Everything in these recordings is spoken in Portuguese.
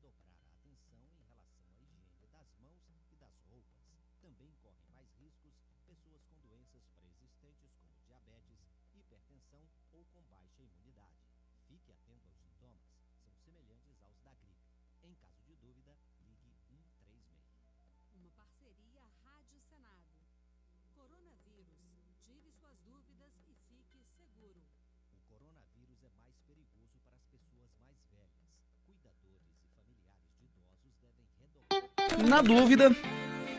redobrar a atenção em relação à higiene das mãos e das roupas. Também correm mais riscos pessoas com doenças pré-existentes como diabetes, hipertensão ou com baixa imunidade. Fique atento aos sintomas, são semelhantes aos da gripe. Em caso de dúvida, ligue 136. Uma parceria Rádio Senado. Coronavírus. Tire suas dúvidas e fique seguro. O coronavírus é mais perigoso para as pessoas mais velhas. Cuidadores e familiares de idosos devem redobrar. Na dúvida,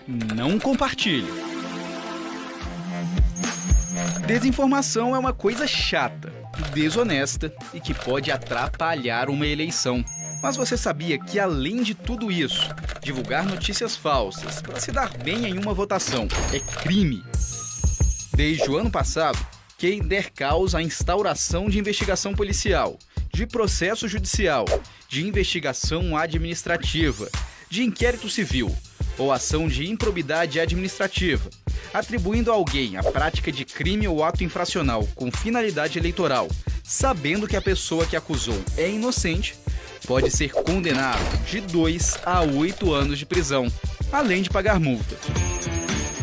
não compartilhe. Desinformação é uma coisa chata, desonesta e que pode atrapalhar uma eleição. Mas você sabia que, além de tudo isso, divulgar notícias falsas para se dar bem em uma votação é crime? Desde o ano passado, quem der causa à instauração de investigação policial, de processo judicial, de investigação administrativa, de inquérito civil ou ação de improbidade administrativa, atribuindo a alguém a prática de crime ou ato infracional com finalidade eleitoral, sabendo que a pessoa que acusou é inocente, pode ser condenado de 2 a 8 anos de prisão, além de pagar multa.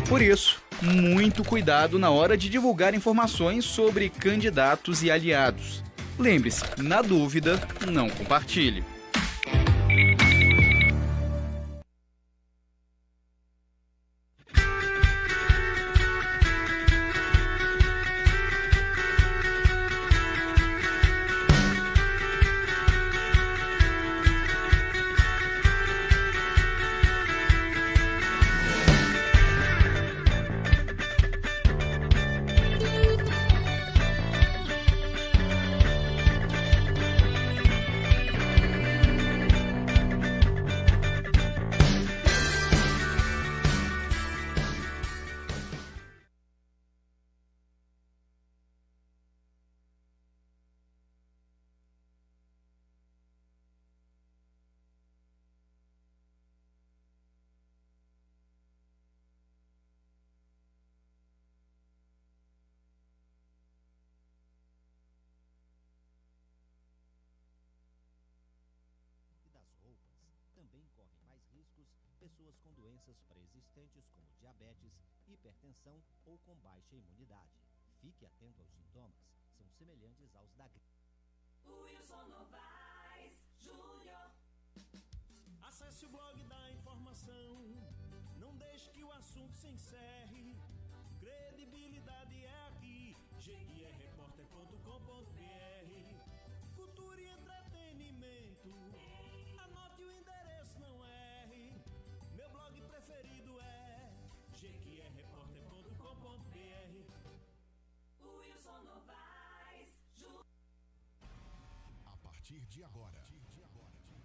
Por isso, muito cuidado na hora de divulgar informações sobre candidatos e aliados. Lembre-se, na dúvida, não compartilhe. Também correm mais riscos pessoas com doenças pré-existentes como diabetes, hipertensão ou com baixa imunidade. Fique atento aos sintomas, são semelhantes aos da gripe. Wilson Novaes Júnior. Acesse o blog da informação, não deixe que o assunto se encerre. Credibilidade é aqui, jeguierreporter.com.br. Cultura e entretenimento, anote o endereço, não erre. Meu blog preferido é jeguierreporter.com.br. Wilson Novaes Júnior. A partir de agora,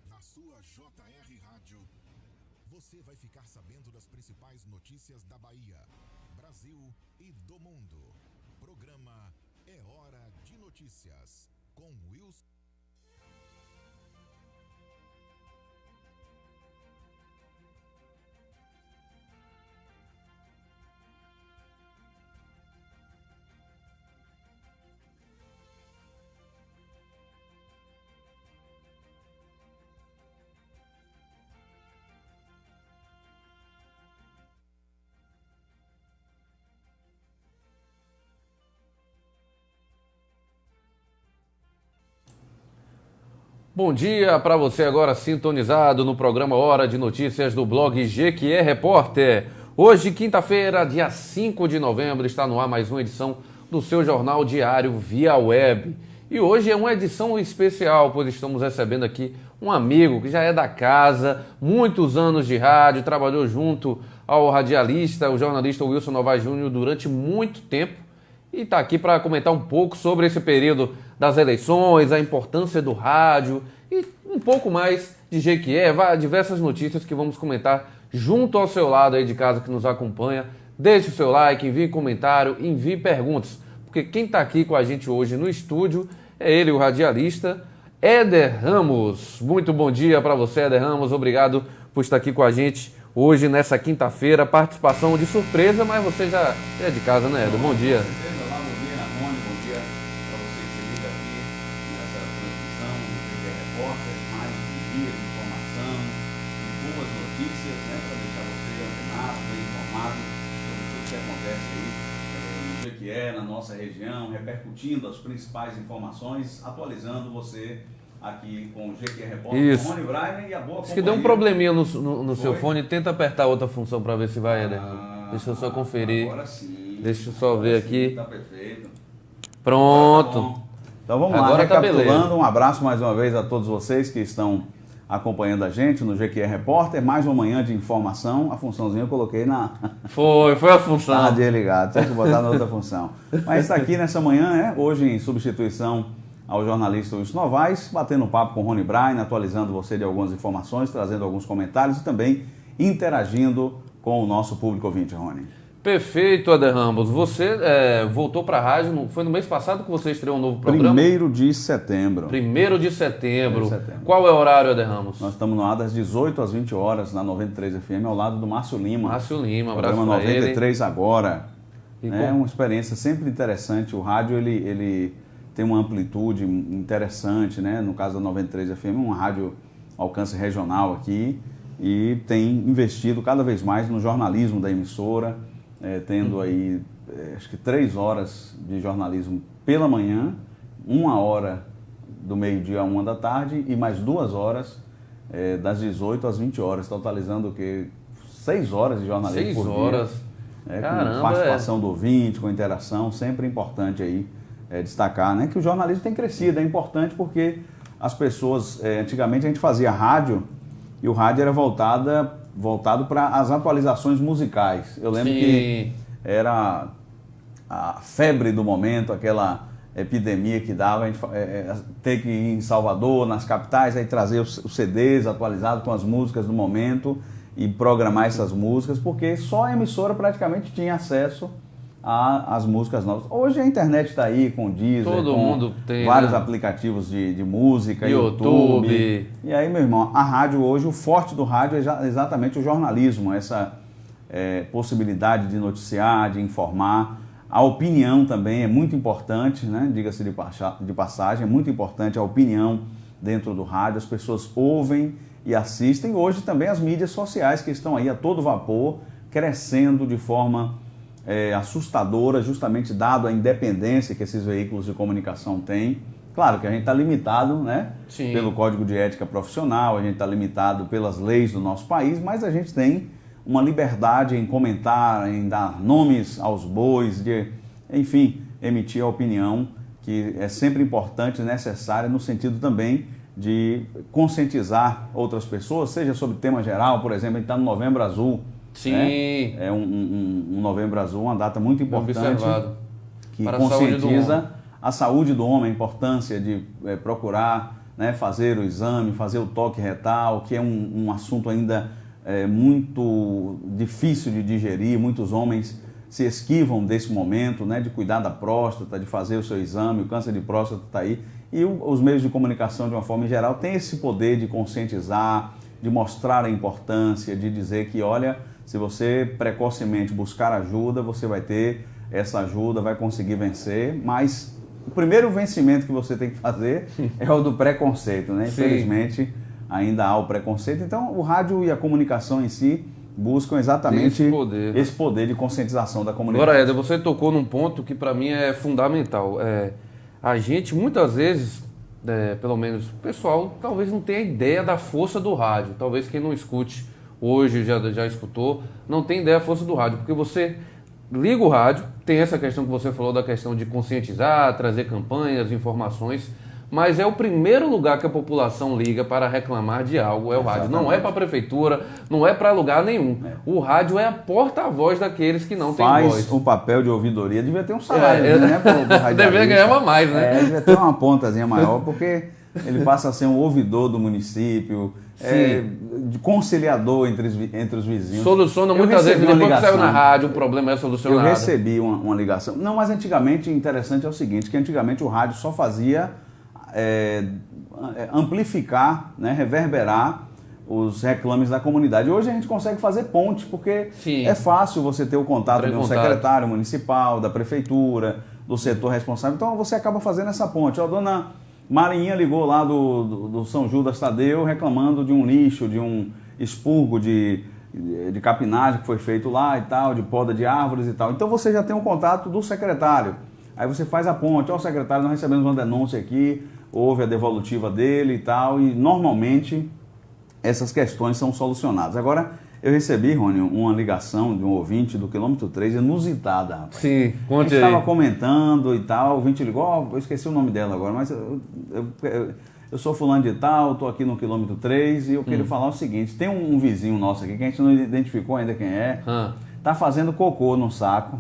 na sua JR Rádio, você vai ficar sabendo das principais notícias da Bahia, Brasil e do mundo. Programa É Hora de Notícias, com Wilson. Bom dia para você agora sintonizado no programa Hora de Notícias do blog Jequié Repórter. Hoje, quinta-feira, dia 5 de novembro, está no ar mais uma edição do seu jornal diário via web. E hoje é uma edição especial, pois estamos recebendo aqui um amigo que já é da casa, muitos anos de rádio, trabalhou junto ao radialista, o jornalista Wilson Novaes Júnior durante muito tempo e está aqui para comentar um pouco sobre esse período das eleições, a importância do rádio e um pouco mais de Jequié, diversas notícias que vamos comentar junto ao seu lado aí de casa que nos acompanha. Deixe o seu like, envie comentário, envie perguntas, porque quem está aqui com a gente hoje no estúdio é ele, o radialista Éder Ramos. Muito bom dia para você, Éder Ramos, obrigado por estar aqui com a gente hoje nessa quinta-feira, participação de surpresa, mas você já é de casa, né, Éder? Bom dia. Repórter, mais um dia de informação, Jequié, na nossa região, repercutindo as principais informações, atualizando você aqui com o Jequié Repórter, Isso. com o Rony Brainer e a boa Acho que deu um companhia. probleminha no seu fone. Tenta apertar outra função para ver se vai, Éder. Deixa eu só conferir. Agora sim. Deixa eu só ver Agora aqui. sim, tá perfeito. Pronto. Tá bom. Então vamos Agora lá, tá recapitulando, beleza. um abraço mais uma vez a todos vocês que estão acompanhando a gente no Jequié Repórter, mais uma manhã de informação, a funçãozinha eu coloquei na... Foi a função. Estava desligado, tinha que botar na outra função. Mas está aqui nessa manhã, né, hoje em substituição ao jornalista Wilson Novaes, batendo um papo com o Rony Brainer, atualizando você de algumas informações, trazendo alguns comentários e também interagindo com o nosso público ouvinte, Rony. Perfeito, Éder Ramos. Você voltou para a rádio, foi no mês passado que você estreou um novo programa? 1º de setembro. 1º de setembro. Qual é o horário, Éder Ramos? Nós estamos no ar das 18 às 20 horas na 93 FM, ao lado do Márcio Lima. Márcio Lima, abraço programa para ele. 93 agora. E É uma experiência sempre interessante. O rádio ele tem uma amplitude interessante, né? No caso da 93 FM, uma rádio alcance regional aqui e tem investido cada vez mais no jornalismo da emissora, tendo aí acho que 3 horas de jornalismo pela manhã, 1 hora do meio-dia a 1 da tarde e mais 2 horas das 18 às 20 horas, totalizando o quê? 6 horas de jornalismo 6 por dia. horas. Com participação do ouvinte, com interação, sempre importante aí destacar, né, que o jornalismo tem crescido, é importante porque as pessoas, antigamente a gente fazia rádio e o rádio era voltado para as atualizações musicais. Eu lembro que era a febre do momento, aquela epidemia que dava, a gente ter que ir em Salvador, nas capitais, aí trazer os CDs atualizados com as músicas do momento e programar essas músicas, porque só a emissora praticamente tinha acesso às músicas novas. Hoje a internet está aí com o Deezer, todo com mundo tem, vários né? aplicativos de música, YouTube. E aí, meu irmão, a rádio hoje, o forte do rádio é exatamente o jornalismo, essa possibilidade de noticiar, de informar. A opinião também é muito importante, né? Diga-se de passagem, é muito importante a opinião dentro do rádio. As pessoas ouvem e assistem. Hoje também as mídias sociais que estão aí a todo vapor, crescendo de forma assustadora, justamente dado a independência que esses veículos de comunicação têm. Claro que a gente está limitado, né, pelo Código de Ética Profissional, a gente está limitado pelas leis do nosso país, mas a gente tem uma liberdade em comentar, em dar nomes aos bois, enfim, emitir a opinião que é sempre importante e necessária no sentido também de conscientizar outras pessoas, seja sobre tema geral, por exemplo, a gente está no Novembro Azul. Sim. Né? É um Novembro Azul, uma data muito importante que para conscientiza a saúde do homem, a importância de procurar, né, fazer o exame, fazer o toque retal, que é um assunto ainda muito difícil de digerir. Muitos homens se esquivam desse momento, né, de cuidar da próstata, de fazer o seu exame. O câncer de próstata está aí. E os meios de comunicação, de uma forma geral, têm esse poder de conscientizar, de mostrar a importância, de dizer que, olha, se você precocemente buscar ajuda, você vai ter essa ajuda, vai conseguir vencer, mas o primeiro vencimento que você tem que fazer é o do preconceito, né? Infelizmente, ainda há o preconceito. Então, o rádio e a comunicação em si buscam exatamente esse poder de conscientização da comunidade. Agora, Éder, você tocou num ponto que para mim é fundamental. A gente, muitas vezes, pelo menos o pessoal, talvez não tenha ideia da força do rádio. Talvez quem não escute hoje, já escutou, não tem ideia da força do rádio. Porque você liga o rádio, tem essa questão que você falou da questão de conscientizar, trazer campanhas, informações, mas é o primeiro lugar que a população liga para reclamar de algo, é o rádio. Não é para a prefeitura, não é para lugar nenhum. O rádio é a porta-voz daqueles que não têm voz. Faz o papel de ouvidoria, devia ter um salário, né? Pro radialista. Deveria ganhar mais, né? Devia ter uma pontazinha maior, porque ele passa a ser um ouvidor do município, de conciliador entre os vizinhos. Soluciona muitas vezes, depois que saiu na rádio, o problema é solucionado. Eu recebi uma ligação. Não, mas antigamente, interessante é o seguinte, que antigamente o rádio só fazia amplificar, né, reverberar os reclames da comunidade. Hoje a gente consegue fazer ponte, porque é fácil você ter o contato de um secretário municipal, da prefeitura, do setor responsável. Então você acaba fazendo essa ponte. A dona Marinha ligou lá do São Judas Tadeu reclamando de um lixo, de um expurgo de de capinagem que foi feito lá e tal, de poda de árvores e tal. Então você já tem um contato do secretário. Aí você faz a ponte, ó, secretário, nós recebemos uma denúncia aqui, houve a devolutiva dele e tal, e normalmente essas questões são solucionadas. Agora, eu recebi, Rony, uma ligação de um ouvinte do quilômetro 3, inusitada, rapaz. Sim, conte aí. A gente estava aí. comentando e tal, o ouvinte ligou, ó, eu esqueci o nome dela agora, mas eu sou fulano de tal, estou aqui no quilômetro 3 e eu queria falar o seguinte, tem um vizinho nosso aqui que a gente não identificou ainda quem é, tá fazendo cocô no saco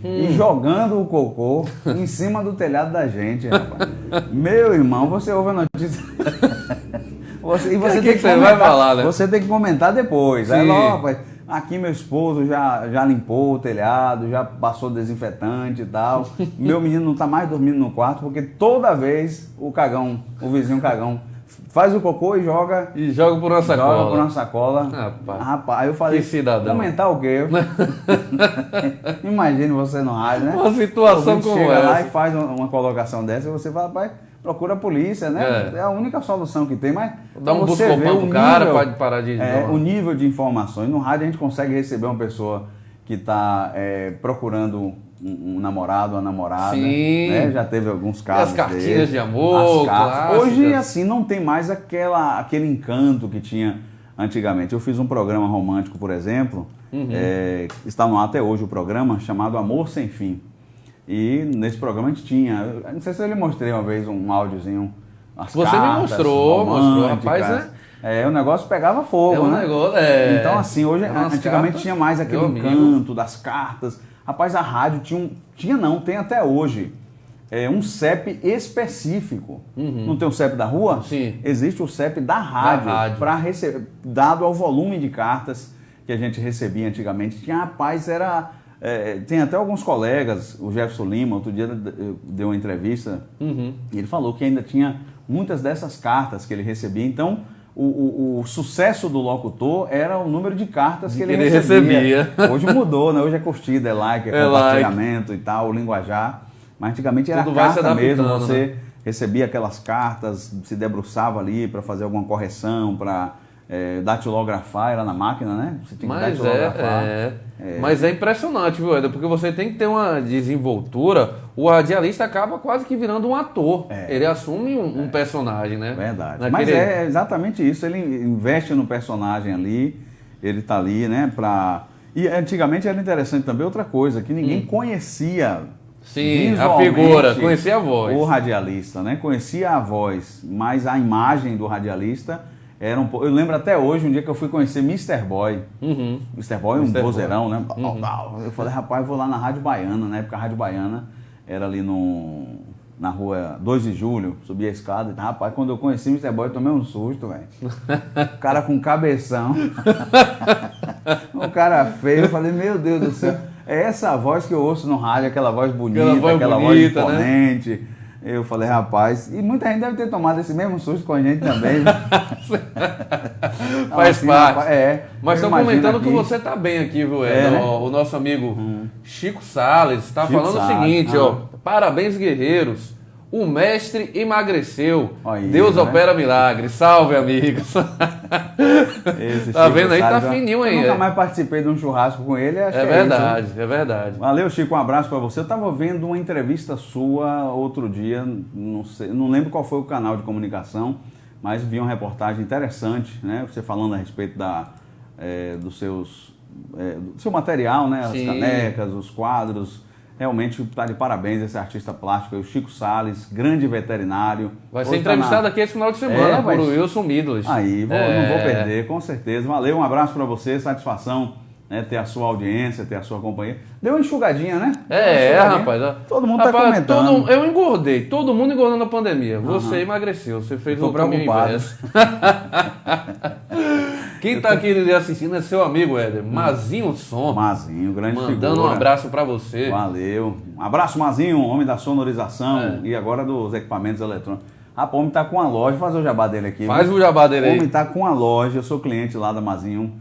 e jogando o cocô em cima do telhado da gente, rapaz. Meu irmão, você ouve a notícia... E você tem que você vai falar, né? Você tem que comentar depois. Sim. Aí, ó, rapaz, aqui meu esposo já limpou o telhado, já passou desinfetante e tal. Meu menino não tá mais dormindo no quarto, porque toda vez o vizinho cagão, faz o cocô e joga... E joga por uma sacola. Joga por uma sacola. Rapaz, aí eu falei, que cidadão. Comentar o quê? Imagine você no rádio, né? Uma situação O como chega essa. lá e faz uma colocação dessa e você fala, rapaz, procura a polícia, né? É a única solução que tem, mas Dá um você vê buscopão pro cara, nível, pode parar de... o nível de informações. No rádio a gente consegue receber uma pessoa que está procurando um namorado, uma namorada. Sim. Né? Já teve alguns casos. As cartinhas dele, de amor, as cartas. clássicas. Hoje, assim, não tem mais aquele encanto que tinha antigamente. Eu fiz um programa romântico, por exemplo, está no ar até hoje o programa, chamado Amor Sem Fim. E nesse programa a gente tinha, não sei se eu lhe mostrei uma vez um áudiozinho, as Você cartas me mostrou, românticas. rapaz, né? O negócio pegava fogo, né? Então assim, hoje, antigamente cartas, tinha mais aquele encanto das cartas. Rapaz, a rádio tem até hoje, um CEP específico. Não tem o CEP da rua? Sim. Existe o CEP da rádio, para receber, dado ao volume de cartas que a gente recebia antigamente. Tem até alguns colegas, o Jefferson Lima, outro dia deu uma entrevista, e ele falou que ainda tinha muitas dessas cartas que ele recebia. Então, o sucesso do locutor era o número de cartas que ele recebia. Hoje mudou, né? Hoje é curtida, é like, é compartilhamento e tal, o linguajar. Mas antigamente era Tudo vai se carta mesmo, adaptando, você né? recebia aquelas cartas, se debruçava ali para fazer alguma correção, para datilografar, era na máquina, né? Você tinha que datilografar. Mas é impressionante, viu, Éder? Porque você tem que ter uma desenvoltura. O radialista acaba quase que virando um ator. Ele assume um personagem, né? Verdade. Mas é exatamente isso. Ele investe no personagem ali, ele tá ali, né? E antigamente era interessante também outra coisa, que ninguém conhecia. Sim, a figura, conhecia a voz. O radialista, né? Conhecia a voz, mas a imagem do radialista era um pouco... Eu lembro até hoje, um dia que eu fui conhecer Mr. Boy. Mr. Boy, um vozeirão, né? Eu falei, rapaz, eu vou lá na Rádio Baiana. Na época, a Rádio Baiana era ali na rua 2 de Julho. Subi a escada e, rapaz, quando eu conheci Mr. Boy, eu tomei um susto, velho. O cara com cabeção. Um cara feio. Eu falei, meu Deus do céu. É essa voz que eu ouço no rádio, aquela voz bonita, aquela voz imponente. Né? Eu falei, rapaz, e muita gente deve ter tomado esse mesmo susto com a gente também. Faz assim, parte. Rapaz, mas estão comentando que você está bem aqui, viu, Éder? Né? O nosso amigo Chico Salles está falando o seguinte, parabéns, guerreiros. O mestre emagreceu. Aí, Deus né? opera milagres. Salve, amigos. Tá vendo aí? Tá fininho aí. Eu nunca mais participei de um churrasco com ele. Acho é que verdade, isso. é verdade. Valeu, Chico. Um abraço pra você. Eu tava vendo uma entrevista sua outro dia. Não lembro qual foi o canal de comunicação, mas vi uma reportagem interessante, né? Você falando a respeito do seu material, né? As canecas, os quadros. Realmente está de parabéns esse artista plástico, o Chico Salles, grande veterinário. Vai ser entrevistado aqui esse final de semana por Wilson Midlas. Aí, não vou perder, com certeza. Valeu, um abraço para você, satisfação, né, ter a sua audiência, ter a sua companhia. Deu uma enxugadinha, né? Rapaz. Todo mundo está comentando. Eu engordei, todo mundo engordou na pandemia. Você emagreceu, você fez o caminho inverso. Quem está aqui assistindo é seu amigo, Éder, Mazinho Som. Mazinho, grande figura. Mandando um abraço para você. Valeu. Um abraço, Mazinho, homem da sonorização e agora dos equipamentos eletrônicos. Rapaz, o homem está com uma loja, faz o jabá dele aqui. Faz o jabá dele aí. O homem está com uma loja, eu sou cliente lá da Mazinho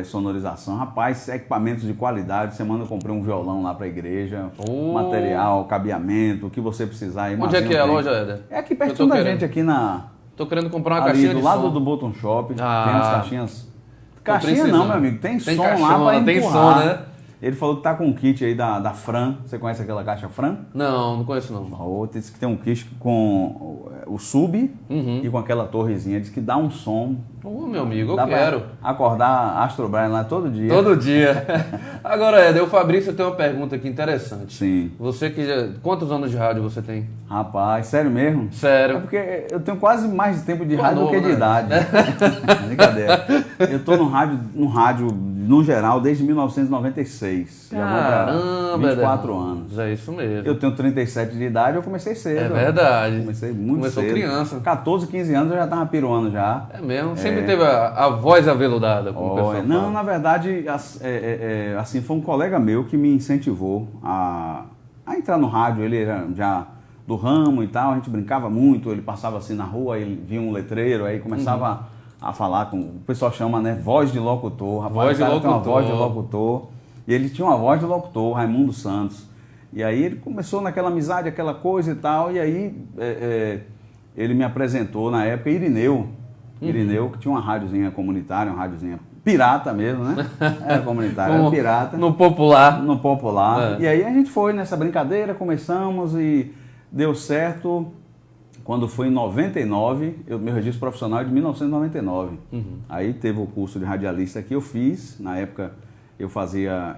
Sonorização. Rapaz, equipamentos de qualidade. Semana eu comprei um violão lá para a igreja, material, cabeamento, o que você precisar. Aí, onde é que é a loja, Éder? É aqui pertinho da gente, aqui na... Tô querendo comprar uma ali, caixinha de do lado som. do Button Shop, tem as caixinhas. Caixinha precisando. não, meu amigo. Tem som lá caixona, pra tem empurrar. som, né? Ele falou que tá com um kit aí da Fran. Você conhece aquela caixa Fran? Não conheço não. A outra disse que tem um kit com o sub Uhum. e com aquela torrezinha. Diz que dá um som. Ô, meu amigo, eu Dá pra quero. acordar Astro Brian lá todo dia. Todo dia. Agora, Éder, o Fabrício tem uma pergunta aqui interessante. Sim. Você que já... Quantos anos de rádio você tem? Rapaz, sério mesmo? É Sério. porque eu tenho quase mais tempo de Pô, rádio do novo, que de né? idade. Brincadeira. Eu tô no rádio, no geral, desde 1996. Já vou Caramba, pra 24 Éder. anos. É isso mesmo. Eu tenho 37 de idade, eu comecei cedo. É verdade. Comecei muito Começou cedo. criança. 14, 15 anos eu já tava piruando já. É mesmo? Sempre teve a voz aveludada, como o pessoal Olha, fala. não, na verdade, assim, foi um colega meu que me incentivou a entrar no rádio. Ele era já do ramo e tal, a gente brincava muito, ele passava assim na rua, ele via um letreiro, aí começava a falar com, o pessoal chama, né, voz de locutor. Rapaz, Voz de o cara tem uma locutor. voz de locutor. E ele tinha uma voz de locutor, Raimundo Santos. E aí ele começou naquela amizade, aquela coisa e tal, e aí ele me apresentou na época Irineu. Irineu, que tinha uma rádiozinha comunitária, uma rádiozinha pirata mesmo, né? Era comunitária, era pirata. No popular. No popular. É. E aí a gente foi nessa brincadeira, começamos e deu certo. Quando foi em 99, meu registro profissional é de 1999. Aí teve o curso de radialista que eu fiz. Na época eu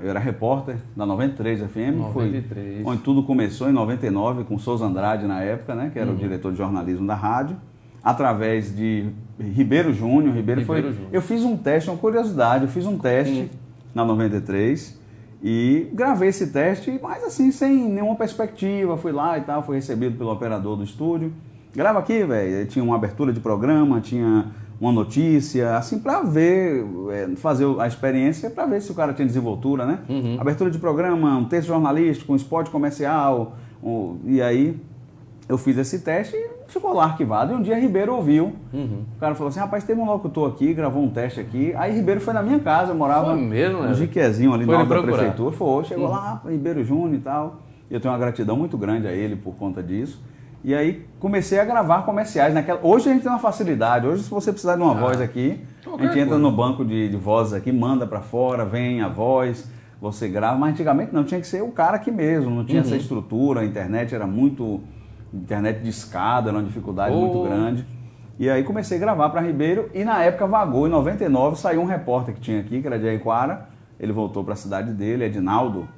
era repórter da 93 FM. 93. Onde tudo começou em 99 com Souza Andrade na época, né? Que era o diretor de jornalismo da rádio. Através de Ribeiro Júnior. Júnior. Eu fiz um teste, uma curiosidade, eu fiz um teste na 93 e gravei esse teste, mas assim, sem nenhuma perspectiva. Fui lá e tal, fui recebido pelo operador do estúdio. Grava aqui, velho. Tinha uma abertura de programa, tinha uma notícia, assim, pra ver, fazer a experiência, pra ver se o cara tinha desenvoltura, né? Abertura de programa, um texto jornalístico, um spot comercial, e aí eu fiz esse teste e ficou lá arquivado. E um dia Ribeiro ouviu. O cara falou assim, rapaz, teve um locutor aqui, gravou um teste aqui. Aí Ribeiro foi na minha casa, eu morava Foi mesmo, né? no Jiquezinho ali Foi na ele hora da procurar. prefeitura. Foi, chegou lá, Ribeiro Júnior e tal. E eu tenho uma gratidão muito grande a ele por conta disso. E aí comecei a gravar comerciais. Hoje a gente tem uma facilidade. Hoje, se você precisar de uma voz aqui, a gente entra no banco de vozes aqui, manda pra fora, vem a voz, você grava. Mas antigamente não, tinha que ser o cara aqui mesmo. Não tinha essa estrutura, a internet era muito... Internet de escada, era uma dificuldade muito grande. E aí comecei a gravar para Ribeiro e na época vagou. Em 99 saiu um repórter que tinha aqui, que era de Aiquara. Ele voltou para a cidade dele, Edinaldo.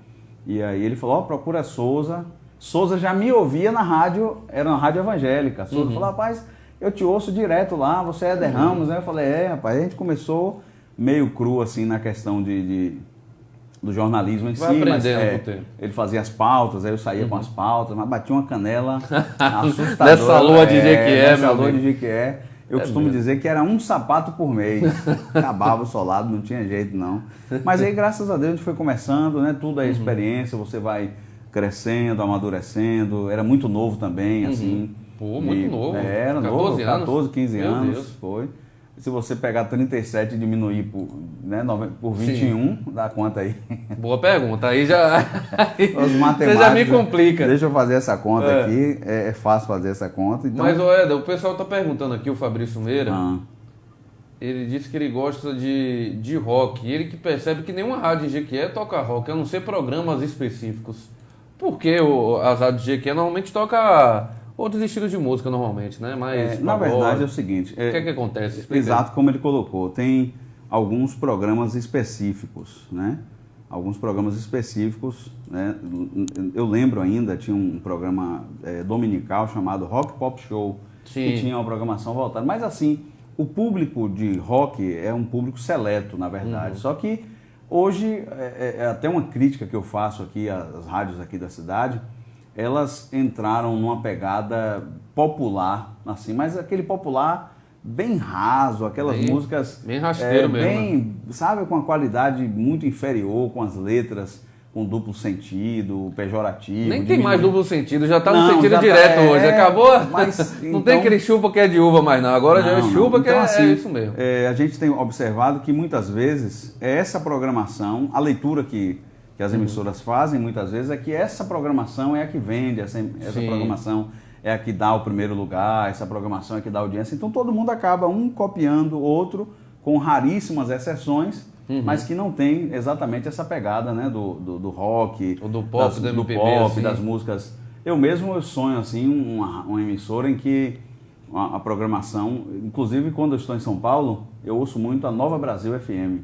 E aí ele falou, procura Souza. Souza já me ouvia na rádio, era uma rádio evangélica. Souza falou, rapaz, eu te ouço direto lá, você é Éder Ramos, né? Eu falei, rapaz, a gente começou meio cru assim na questão do jornalismo em si, mas ele fazia as pautas, aí eu saía com as pautas, mas batia uma canela assustadora. Nessa lua de Jequié, nessa lua de Jequié. Eu costumo dizer que era um sapato por mês. Acabava o solado, não tinha jeito não. Mas aí, graças a Deus, a gente foi começando, né? Tudo é experiência, você vai crescendo, amadurecendo. Era muito novo também, assim. Pô, muito novo. Era 14 novo, anos. 14, 15 Meu anos, Deus. foi. Se você pegar 37 e diminuir por 21, dá conta aí. Boa pergunta. Aí já. Os Você matemáticos, já me complica. Deixa eu fazer essa conta aqui. É fácil fazer essa conta. Então... Mas, Éder, o pessoal tá perguntando aqui, o Fabrício Meira. Ele disse que ele gosta de rock. E ele que percebe que nenhuma rádio em Jequié toca rock, a não ser programas específicos. Porque as rádios de Jequié normalmente tocam outros estilos de música, normalmente, né? Mas, na verdade é o seguinte... O que é que acontece? Explica. Exato como ele colocou. Tem alguns programas específicos, né? Alguns programas específicos, né? Eu lembro ainda, tinha um programa dominical chamado Rock Pop Show, que tinha uma programação voltada. Mas assim, o público de rock é um público seleto, na verdade. Só que hoje, é até uma crítica que eu faço aqui às rádios aqui da cidade, elas entraram numa pegada popular, assim, mas aquele popular bem raso, aquelas músicas... Bem rasteiro mesmo. Bem, sabe, com uma qualidade muito inferior, com as letras com duplo sentido, pejorativo. Nem tem mais duplo sentido, já tá no Não, sentido já direto tá, hoje. Acabou? Mas, não tem aquele chupa que é de uva mais não, agora já é chupa que então, é assim, isso mesmo. A gente tem observado que muitas vezes essa programação, a leitura que as emissoras fazem muitas vezes é que essa programação é a que vende, essa programação é a que dá o primeiro lugar, essa programação é a que dá audiência. Então todo mundo acaba um copiando o outro com raríssimas exceções, mas que não tem exatamente essa pegada, né, do rock, Ou do pop, do MPB, assim. das músicas. Eu sonho assim uma emissora em que a programação, inclusive quando eu estou em São Paulo, eu ouço muito a Nova Brasil FM.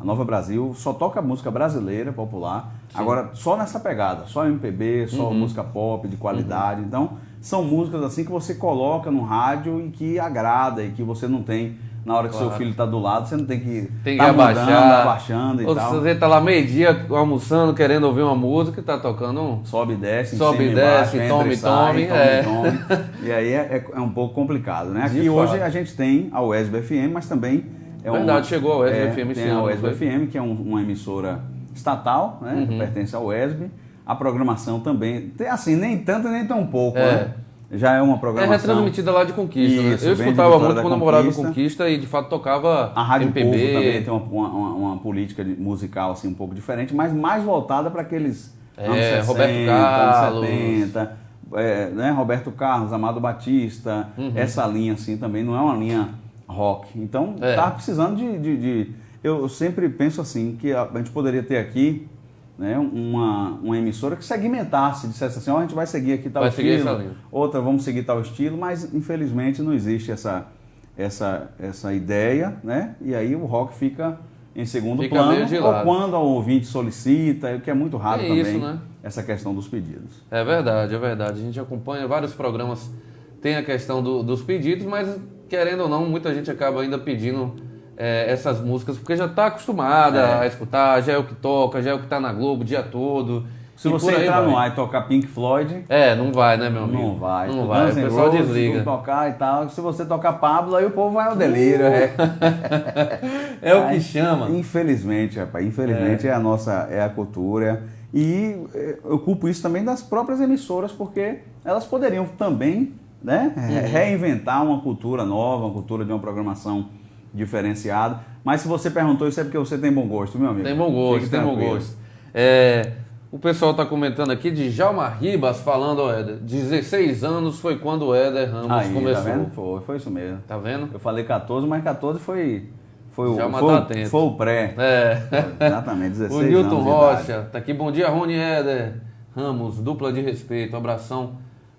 A Nova Brasil só toca música brasileira, popular, agora só nessa pegada, só MPB, só música pop de qualidade. Então, são músicas assim que você coloca no rádio e que agrada e que você não tem, na hora que seu filho está do lado, você não tem que abaixando e Ou tal. você tá lá meio-dia almoçando, querendo ouvir uma música e tá tocando um... Sobe e desce, Sobe e em cima desce, embaixo, entra tome, e sai, tome. E aí é um pouco complicado, né? De Aqui hoje fato. a gente tem a UESB FM, mas também Verdade, chegou a UESB FM esse tem a ano, UESB não foi? FM, que é uma emissora estatal, né? Que pertence à UESB. A programação também, tem assim, nem tanto nem tão pouco, né? Já é uma É programação... retransmitida lá de Conquista, Isso, né? Eu vem de escutava Vitória muito da quando eu morava em Conquista. Conquista e de fato tocava A Rádio MPB. Povo também tem uma política musical assim, um pouco diferente, mas mais voltada para aqueles anos 60, Roberto Carlos. anos 70, né? Roberto Carlos, Amado Batista, essa linha assim também não é uma linha rock. Então tá precisando de... Eu sempre penso assim, que a gente poderia ter aqui, né, uma emissora que segmentasse, dissesse assim, a gente vai seguir aqui tal estilo, outra vamos seguir tal estilo, mas infelizmente não existe essa ideia, né? E aí o rock fica em segundo plano, meio de ou lado. quando o ouvinte solicita, o que é muito raro também, isso, né? essa questão dos pedidos. É verdade, é verdade. A gente acompanha vários programas, tem a questão dos pedidos, mas querendo ou não, muita gente acaba ainda pedindo essas músicas, porque já está acostumada a escutar, já é o que toca, já é o que está na Globo o dia todo. Se você entrar no ar e tocar Pink Floyd... não vai, né, meu amigo? Não vai. Não vai, o pessoal desliga. Tocar e tal. Se você tocar Pablo, aí o povo vai ao delírio. É o que chama. Infelizmente, rapaz. Infelizmente é a cultura. E eu culpo isso também das próprias emissoras, porque elas poderiam também, né, reinventar uma cultura nova, uma cultura de uma programação diferenciada. Mas se você perguntou, isso é porque você tem bom gosto, meu amigo. Tem bom gosto, Fique tem bom tranquilo. gosto. O pessoal está comentando aqui de Djalma Ribas falando, ó, Éder, 16 anos foi quando o Éder Ramos Aí, começou. tá vendo? Foi isso mesmo. Tá vendo? Eu falei 14, mas 14 foi o pré. Exatamente, 16 O anos Nilton de Rocha, idade. tá aqui. Bom dia, Rony Éder Ramos, dupla de respeito. Abração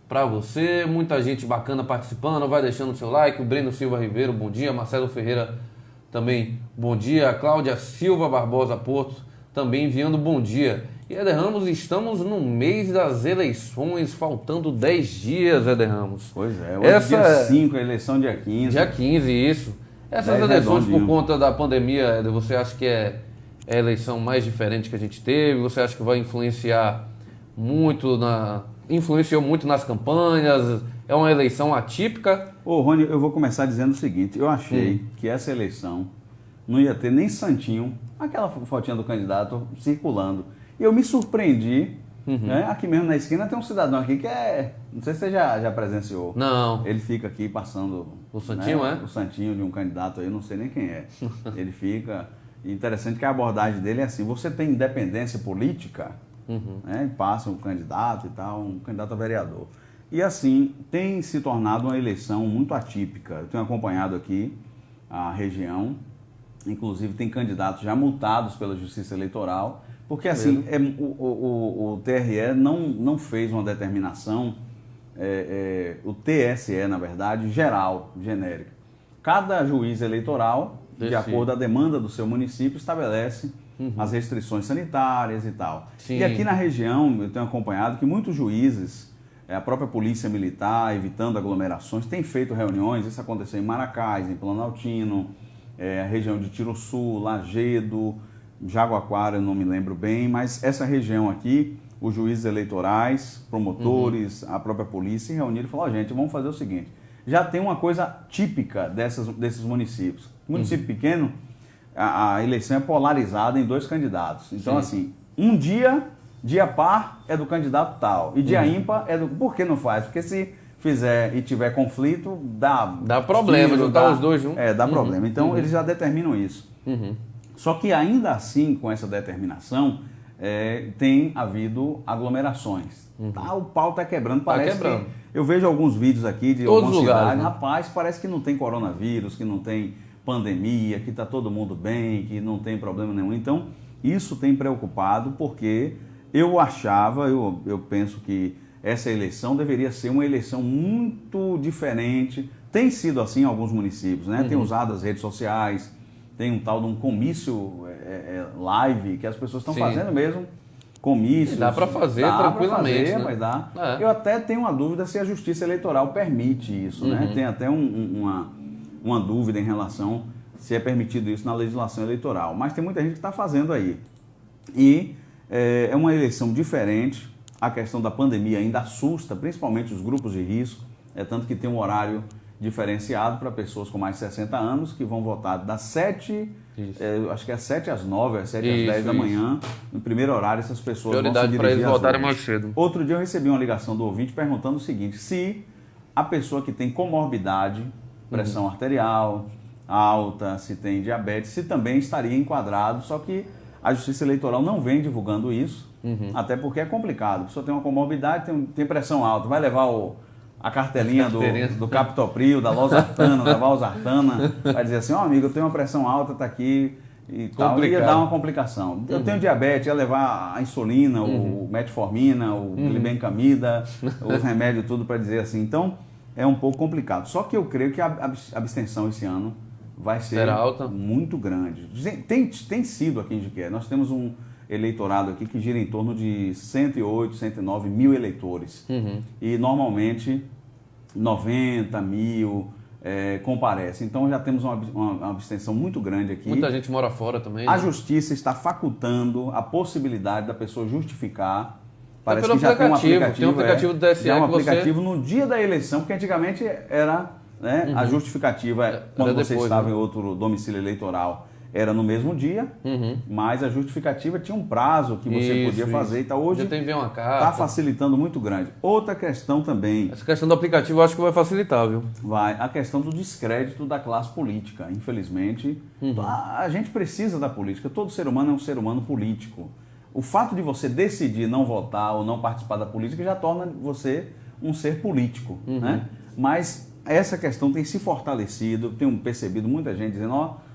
pra você. Muita gente bacana participando. Vai deixando o seu like. O Breno Silva Ribeiro, bom dia. Marcelo Ferreira também, bom dia. Cláudia Silva Barbosa Porto também enviando bom dia. E Éder Ramos, estamos no mês das eleições, faltando 10 dias, Éder Ramos. Pois é, hoje dia 5, a eleição dia 15. Dia 15, isso. Essas 10 eleições por redondinho. conta da pandemia, Éder, você acha que é a eleição mais diferente que a gente teve? Você acha que vai influenciou muito nas campanhas? É uma eleição atípica? Ô, Rony, eu vou começar dizendo o seguinte, eu achei que essa eleição não ia ter nem santinho, aquela fotinha do candidato circulando. E eu me surpreendi, né? Aqui mesmo na esquina tem um cidadão aqui que não sei se você já presenciou. Não. Ele fica aqui passando... O santinho, né, o santinho de um candidato aí, eu não sei nem quem é. Ele fica... Interessante que a abordagem dele é assim, você tem independência política, né? E passa um candidato e tal, um candidato a vereador. E assim, tem se tornado uma eleição muito atípica. Eu tenho acompanhado aqui a região, inclusive tem candidatos já multados pela Justiça Eleitoral, porque assim, o TRE não fez uma determinação, o TSE, na verdade, geral, genérica. Cada juiz eleitoral, de acordo com a demanda do seu município, estabelece as restrições sanitárias e tal. Sim. E aqui na região, eu tenho acompanhado que muitos juízes, a própria Polícia Militar, evitando aglomerações, tem feito reuniões, isso aconteceu em Maracás, em Planaltino, a região de Tiruçu, Lagedo, Jaguaquara, eu não me lembro bem, mas essa região aqui, os juízes eleitorais, promotores, a própria polícia se reuniram e falaram, gente, vamos fazer o seguinte, já tem uma coisa típica desses municípios. Município pequeno, a eleição é polarizada em 2 candidatos. Então, assim, um dia par é do candidato tal, e dia ímpar é do... Por que não faz? Porque se fizer e tiver conflito, dá problema, juntar os dois juntos. Dá problema. Então, eles já determinam isso. Só que ainda assim, com essa determinação, tem havido aglomerações. O pau tá quebrando, parece que... Eu vejo alguns vídeos aqui de Todos algumas lugares, cidades, né? rapaz, parece que não tem coronavírus, que não tem pandemia, que está todo mundo bem, que não tem problema nenhum. Então, isso tem preocupado porque eu penso que essa eleição deveria ser uma eleição muito diferente. Tem sido assim em alguns municípios, né? Tem usado as redes sociais, tem um tal de um comício live que as pessoas estão fazendo mesmo. Comícios. Dá para fazer tranquilamente. Mas dá. Eu até tenho uma dúvida se a Justiça Eleitoral permite isso, né? Tem até uma dúvida em relação se é permitido isso na legislação eleitoral. Mas tem muita gente que está fazendo aí. E é uma eleição diferente. A questão da pandemia ainda assusta, principalmente os grupos de risco. Tanto que tem um horário diferenciado para pessoas com mais de 60 anos que vão votar das 7, acho que é 7 às 9, às 7 às 10 da manhã. No primeiro horário, essas pessoas prioridade vão se dirigir para eles votarem mais cedo. Outro dia eu recebi uma ligação do ouvinte perguntando o seguinte: se a pessoa que tem comorbidade, pressão arterial alta, se tem diabetes, se também estaria enquadrado, só que a Justiça Eleitoral não vem divulgando isso, até porque é complicado. A pessoa tem uma comorbidade, tem pressão alta, vai levar a cartelinha do Captopril, da Losartana, da Valsartana, vai dizer assim: ó, amigo, eu tenho uma pressão alta, tá aqui e tal, ia dar uma complicação. Eu tenho diabetes, ia levar a insulina, o metformina, o glibencamida, os remédios, tudo para dizer assim. Então, é um pouco complicado. Só que eu creio que a abstenção esse ano vai ser alta, muito grande. Tem sido aqui em Jiquié. Nós temos um eleitorado aqui que gira em torno de 108, 109 mil eleitores. E normalmente 90 mil comparecem. Então já temos uma abstenção muito grande aqui. Muita gente mora fora também. A né? Justiça está facultando a possibilidade da pessoa justificar. Parece pelo que já tem um aplicativo. Tem um aplicativo do TSE. Já é um aplicativo no dia da eleição, porque antigamente era, né, a justificativa quando você estava em outro domicílio eleitoral. Era no mesmo dia, mas a justificativa tinha um prazo que você podia fazer. Então hoje está facilitando muito grande. Outra questão também. Essa questão do aplicativo eu acho que vai facilitar, viu? Vai. A questão do descrédito da classe política. Infelizmente, a gente precisa da política. Todo ser humano é um ser humano político. O fato de você decidir não votar ou não participar da política já torna você um ser político, né? Mas essa questão tem se fortalecido. Tenho percebido muita gente dizendo: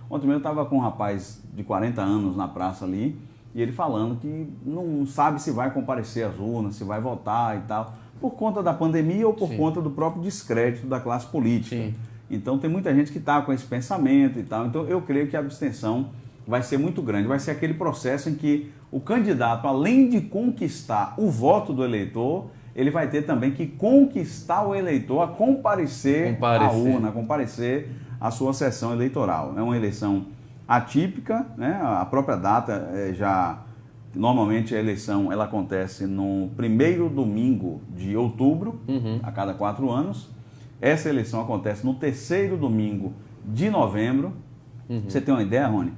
ontem mesmo eu estava com um rapaz de 40 anos na praça ali, e ele falando que não sabe se vai comparecer às urnas, se vai votar e tal, por conta da pandemia ou por conta do próprio descrédito da classe política. Então tem muita gente que está com esse pensamento e tal. Então eu creio que a abstenção vai ser muito grande. Vai ser aquele processo em que o candidato, além de conquistar o voto do eleitor, ele vai ter também que conquistar o eleitor a comparecer à urna, a comparecer à sua sessão eleitoral. É uma eleição atípica, né? A própria data normalmente a eleição ela acontece no primeiro domingo de outubro, a cada 4 anos. Essa eleição acontece no terceiro domingo de novembro. Você tem uma ideia, Rony?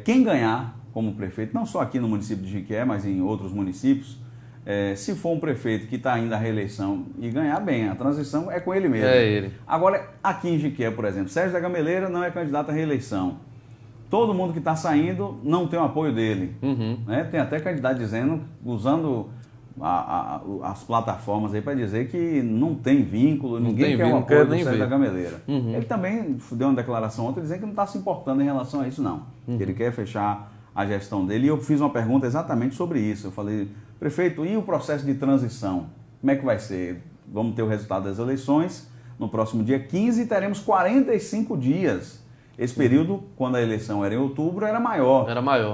Quem ganhar como prefeito, não só aqui no município de Jiquié, mas em outros municípios, se for um prefeito que está ainda à reeleição e ganhar bem, a transição é com ele mesmo. É ele. Agora, aqui em Jiquié, por exemplo, Sérgio da Gameleira não é candidato à reeleição. Todo mundo que está saindo não tem o apoio dele. Né? Tem até candidato dizendo, usando as plataformas aí para dizer que não tem vínculo, ninguém quer o apoio do Sérgio da Gameleira. Ele também deu uma declaração ontem dizendo que não está se importando em relação a isso, não. Que ele quer fechar a gestão dele. E eu fiz uma pergunta exatamente sobre isso. Eu falei: prefeito, e o processo de transição? Como é que vai ser? Vamos ter o resultado das eleições no próximo dia 15 e teremos 45 dias. Esse período, quando a eleição era em outubro, era maior.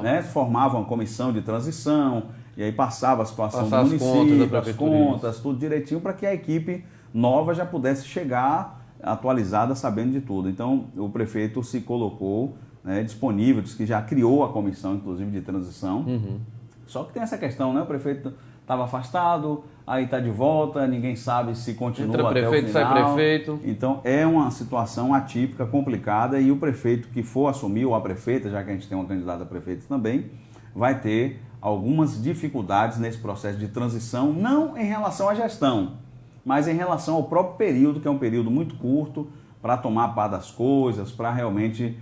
Né? Formava uma comissão de transição, e aí passava a situação do município, as contas, tudo direitinho, para que a equipe nova já pudesse chegar atualizada, sabendo de tudo. Então, o prefeito se colocou, né, disponível, disse que já criou a comissão, inclusive, de transição. Só que tem essa questão, né? O prefeito estava afastado, aí está de volta, ninguém sabe se continua Entra até prefeito, o final. sai prefeito. Então, é uma situação atípica, complicada, e o prefeito que for assumir, ou a prefeita, já que a gente tem uma candidata a prefeito também, vai ter algumas dificuldades nesse processo de transição, não em relação à gestão, mas em relação ao próprio período, que é um período muito curto, para tomar par das coisas, para realmente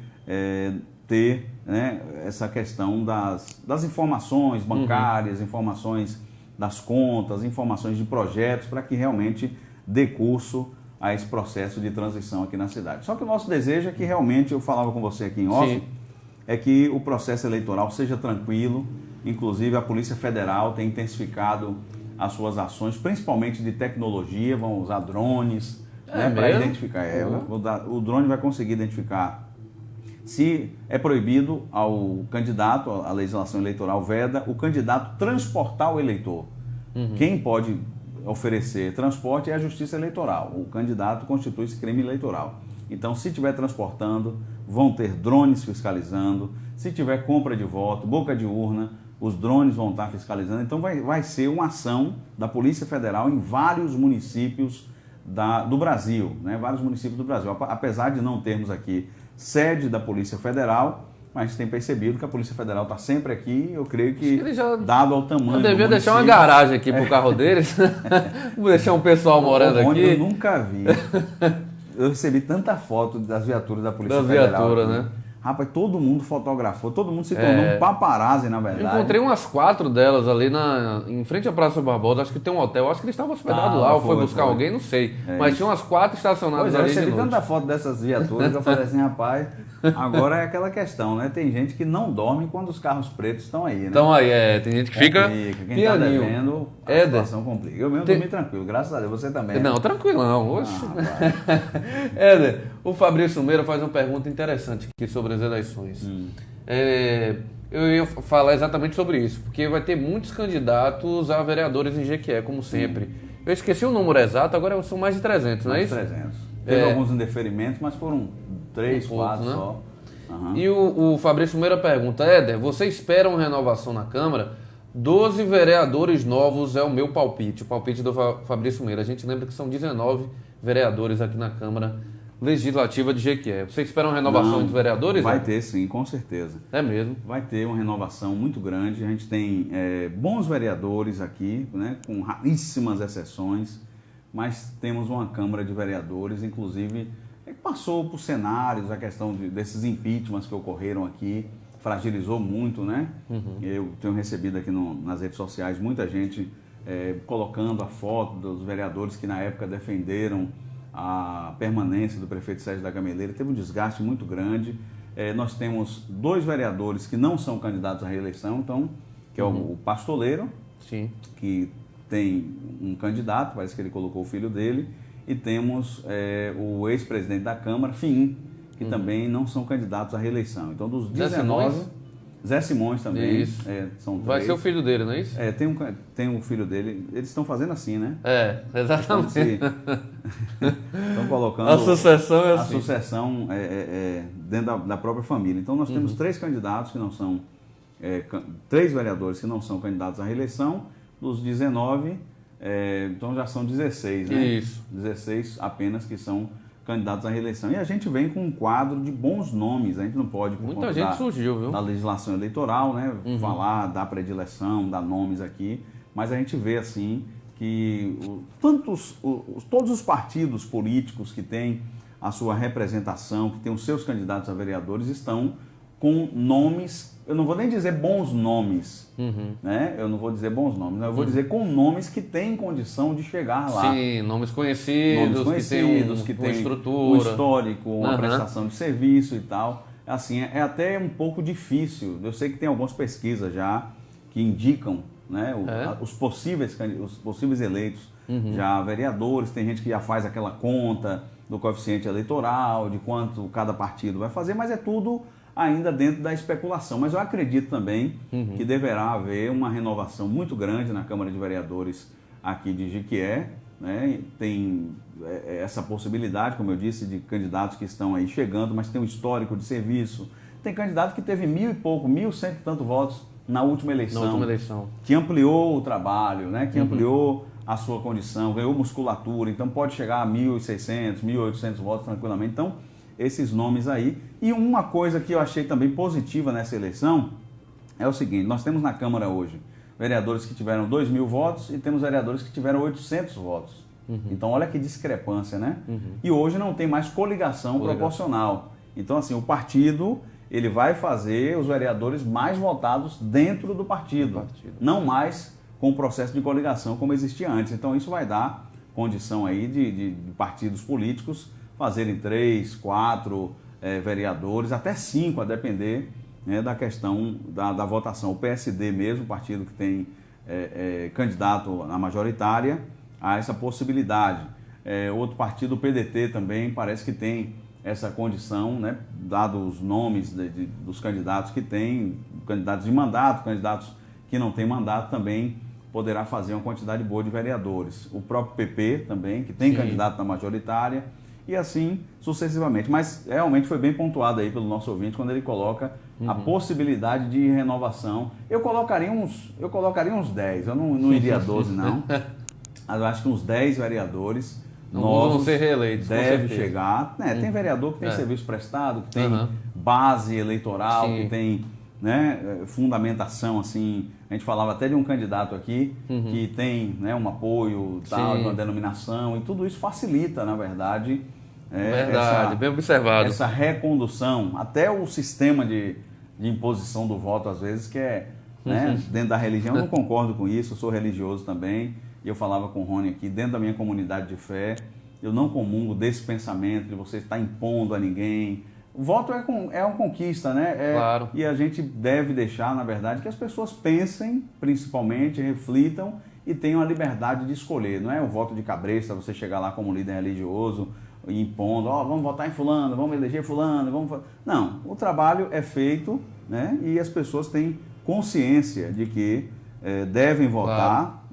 ter, né, essa questão das informações bancárias, informações das contas, informações de projetos, para que realmente dê curso a esse processo de transição aqui na cidade. Só que o nosso desejo é que realmente, eu falava com você aqui em off, Sim. é que o processo eleitoral seja tranquilo. Inclusive a Polícia Federal tem intensificado as suas ações, principalmente de tecnologia, vão usar drones, né, para identificar. O drone vai conseguir identificar se é proibido ao candidato, a legislação eleitoral veda, o candidato transportar o eleitor. Quem pode oferecer transporte é a Justiça Eleitoral. O candidato constitui esse crime eleitoral. Então, se estiver transportando, vão ter drones fiscalizando. Se tiver compra de voto, boca de urna, os drones vão estar fiscalizando. Então, vai ser uma ação da Polícia Federal em vários municípios do Brasil, né? Vários municípios do Brasil. Apesar de não termos aqui sede da Polícia Federal, mas a gente tem percebido que a Polícia Federal está sempre aqui. Eu creio que, dado ao tamanho. Eu devia deixar uma garagem aqui pro carro deles. Vou deixar um pessoal morando aqui. Eu nunca vi. Eu recebi tanta foto das viaturas da Polícia Federal. Da viatura, né? Rapaz, todo mundo fotografou, todo mundo se tornou um paparazzi, na verdade. Eu encontrei umas 4 delas ali em frente à Praça Barbosa, acho que tem um hotel, acho que eles estavam hospedados lá, ou foi buscar alguém, não sei. Mas tinha umas 4 estacionadas ali. Eu recebi tanta foto dessas viaturas que eu falei assim, rapaz, agora é aquela questão, né? Tem gente que não dorme quando os carros pretos estão aí, né? Então aí, tem gente que fica quem tá devendo, a situação complica. Eu mesmo dormi tranquilo, graças a Deus, você também. Não, tranquilão, oxe. Éder, o Fabrício Meira faz uma pergunta interessante aqui sobre as eleições. Eu ia falar exatamente sobre isso, porque vai ter muitos candidatos a vereadores em Jequié, como sempre. Eu esqueci o número exato, agora são mais de 300, não é isso? Mais de 300. Teve alguns indeferimentos, mas foram 3, 4 né? só. E o Fabrício Meira pergunta, Éder, você espera uma renovação na Câmara? 12 vereadores novos é o meu palpite, o palpite do Fabrício Meira. A gente lembra que são 19 vereadores aqui na Câmara Legislativa de Jequié. Você espera uma renovação dos vereadores? Vai ter sim, com certeza. É mesmo? Vai ter uma renovação muito grande. A gente tem bons vereadores aqui, né, com raríssimas exceções, mas temos uma Câmara de Vereadores, inclusive, que passou por cenários, a questão desses impeachments que ocorreram aqui, fragilizou muito, né? Eu tenho recebido aqui nas redes sociais muita gente colocando a foto dos vereadores que na época defenderam a permanência do prefeito Sérgio da Gameleira. Teve um desgaste muito grande. Nós temos 2 vereadores que não são candidatos à reeleição, então, que é o Pastoleiro, Sim. que tem um candidato, parece que ele colocou o filho dele, e temos o ex-presidente da Câmara, Fim, que também não são candidatos à reeleição. Então, dos 19... Zé Simões também. Isso. São 3. Vai ser o filho dele, não é isso? Tem um filho dele. Eles estão fazendo assim, né? Exatamente. Estão colocando... A sucessão é a assim. sucessão dentro da própria família. Então, nós temos 3 candidatos que não são... 3 vereadores que não são candidatos à reeleição. Dos 19, então já são 16, né? Isso. 16 apenas que são candidatos à reeleição. E a gente vem com um quadro de bons nomes. A gente não pode, por Muita conta gente surgiu, viu? da legislação eleitoral, né? Falar, dar predileção, dar nomes aqui. Mas a gente vê, assim, que todos os partidos políticos que têm a sua representação, que têm os seus candidatos a vereadores, estão com nomes, eu não vou nem dizer bons nomes, né? Eu não vou dizer bons nomes, eu vou dizer com nomes que têm condição de chegar lá. Sim, nomes conhecidos que têm uma estrutura, um histórico, uma prestação de serviço e tal. Assim, é até um pouco difícil. Eu sei que tem algumas pesquisas já que indicam, né, os possíveis eleitos já vereadores. Tem gente que já faz aquela conta do coeficiente eleitoral, de quanto cada partido vai fazer, mas é tudo ainda dentro da especulação. Mas eu acredito também que deverá haver uma renovação muito grande na Câmara de Vereadores aqui de Jequié, né? Tem essa possibilidade, como eu disse, de candidatos que estão aí chegando, mas tem um histórico de serviço. Tem candidato que teve 1.000 e pouco, 1.100 e tanto votos na última eleição. Que ampliou o trabalho, né? Que ampliou a sua condição, ganhou musculatura, então pode chegar a 1.600, 1.800 votos tranquilamente. Então, esses nomes aí. E uma coisa que eu achei também positiva nessa eleição é o seguinte: nós temos na Câmara hoje vereadores que tiveram 2.000 votos e temos vereadores que tiveram 800 votos. Então, olha que discrepância, né? E hoje não tem mais coligação proporcional. Então, assim, o partido, ele vai fazer os vereadores mais votados dentro do partido. Não mais com o processo de coligação como existia antes. Então, isso vai dar condição aí de partidos políticos fazerem 3, 4 vereadores, até 5, a depender, né, da questão da votação. O PSD mesmo, partido que tem candidato na majoritária, há essa possibilidade. Outro partido, o PDT, também parece que tem essa condição, né, dado os nomes dos candidatos que tem, candidatos de mandato, candidatos que não têm mandato, também poderá fazer uma quantidade boa de vereadores. O próprio PP também, que tem candidato na majoritária, e assim sucessivamente. Mas realmente foi bem pontuado aí pelo nosso ouvinte quando ele coloca a possibilidade de renovação. Eu colocaria uns 10, eu não iria 12 não, mas eu acho que uns 10 vereadores novos vão ser reeleitos, deve chegar. Tem vereador que tem serviço prestado, que tem base eleitoral, que tem, né, fundamentação, assim. A gente falava até de um candidato aqui que tem, né, um apoio, tal, uma denominação, e tudo isso facilita, na verdade, bem observado, essa recondução, até o sistema de imposição do voto, às vezes, que é, né, dentro da religião. Eu não concordo com isso, eu sou religioso também, e eu falava com o Rony aqui, dentro da minha comunidade de fé, eu não comungo desse pensamento de você estar impondo a ninguém. O voto é uma conquista, né? Claro. E a gente deve deixar, na verdade, que as pessoas pensem, principalmente, reflitam e tenham a liberdade de escolher. Não é o voto de cabresto, você chegar lá como líder religioso, impondo, vamos votar em fulano, vamos eleger fulano, Não, o trabalho é feito, né? E as pessoas têm consciência de que devem votar.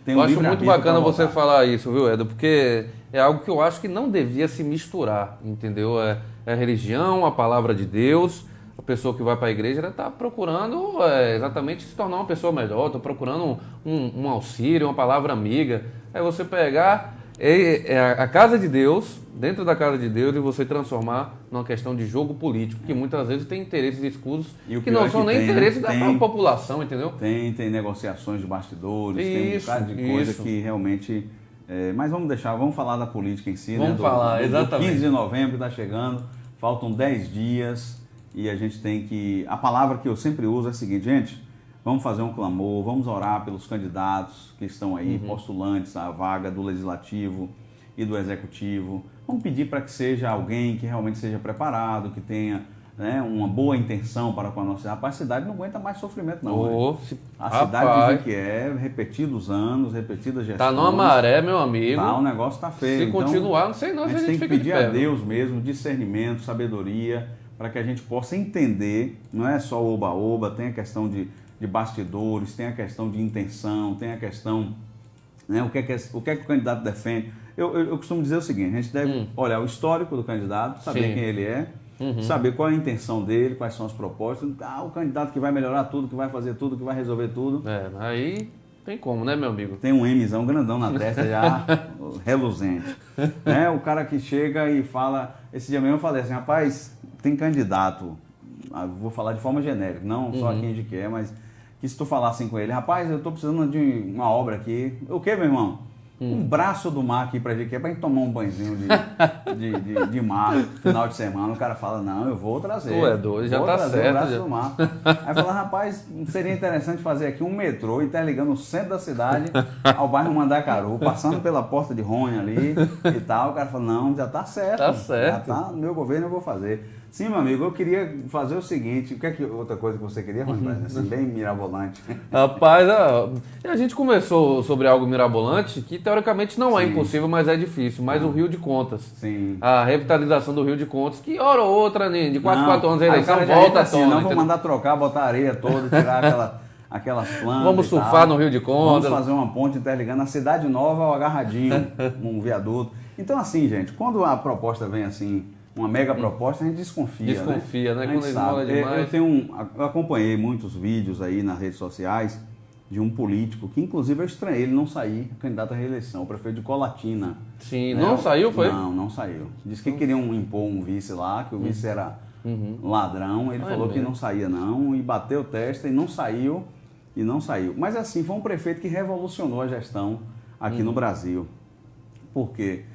Eu acho muito bacana você falar isso, viu, Edo? Porque é algo que eu acho que não devia se misturar, entendeu? É a religião, a palavra de Deus. A pessoa que vai para a igreja, ela está procurando exatamente se tornar uma pessoa melhor, está procurando um auxílio, uma palavra amiga. Aí você pegar a casa de Deus, dentro da casa de Deus, e você transformar numa questão de jogo político, que muitas vezes tem interesses escusos que não são nem interesses da própria população, entendeu? Tem negociações de bastidores, tem um bocado de coisa que realmente... mas vamos falar da política em si, vamos falar, exatamente. 15 de novembro está chegando, faltam 10 dias e a gente tem que... A palavra que eu sempre uso é a seguinte, gente, vamos fazer um clamor, vamos orar pelos candidatos que estão aí, postulantes à vaga do Legislativo e do Executivo. Vamos pedir para que seja alguém que realmente seja preparado, que tenha, né, uma boa intenção para com a nossa cidade. Rapaz, a cidade não aguenta mais sofrimento, não. A cidade dizem que repetidos anos, repetidas gestões. Tá numa maré, meu amigo. O negócio tá feio. Se continuar, não sei não se a gente tem que pedir a Deus mesmo discernimento, sabedoria, para que a gente possa entender, não é só oba-oba, tem a questão de bastidores, tem a questão de intenção, tem a questão, né, o que é que o candidato defende. Eu costumo dizer o seguinte, a gente deve olhar o histórico do candidato, saber quem ele é, saber qual é a intenção dele, quais são as propostas. O candidato que vai melhorar tudo, que vai fazer tudo, que vai resolver tudo. Aí tem como, né, meu amigo? Tem um Mzão grandão na testa já, reluzente. Né? O cara que chega e fala, esse dia mesmo eu falei assim, rapaz, tem candidato, vou falar de forma genérica, não só aqui em Jiquié, mas que se tu falar assim com ele, rapaz, eu tô precisando de uma obra aqui. O que, meu irmão? Um braço do mar aqui pra Jiquié, pra gente tomar um banhozinho de mar no final de semana. O cara fala, não, eu vou trazer. Tu é doido, já tá certo. O braço do mar. Aí fala, rapaz, seria interessante fazer aqui um metrô interligando o centro da cidade ao bairro Mandacaru, passando pela porta de Rony ali e tal. O cara fala, não, já tá certo. Tá certo. Já tá no meu governo, eu vou fazer. Sim, meu amigo, eu queria fazer o seguinte, outra coisa que você queria, Rony? Assim, bem mirabolante. Rapaz, a gente conversou sobre algo mirabolante que teoricamente não é impossível, mas é difícil, mas o Rio de Contas. Sim. A revitalização do Rio de Contas, que hora ou outra, de 4 em 4 anos a eleição volta à tona. Não, vou mandar trocar, botar areia toda, tirar aquelas plantas. Vamos surfar no Rio de Contas. Vamos fazer uma ponte interligando a Cidade Nova ao Agarradinho, um viaduto. Então assim, gente, quando a proposta vem assim, uma mega proposta, a gente desconfia, né? Quando esmola demais. Eu acompanhei muitos vídeos aí nas redes sociais de um político que, inclusive, eu estranhei ele não sair candidato à reeleição, o prefeito de Colatina. Sim, não saiu, foi? Não saiu. Diz que queriam impor um vice lá, que o vice era ladrão. Ele falou que não saía não, e bateu testa e não saiu. Mas assim, foi um prefeito que revolucionou a gestão aqui no Brasil. Por quê?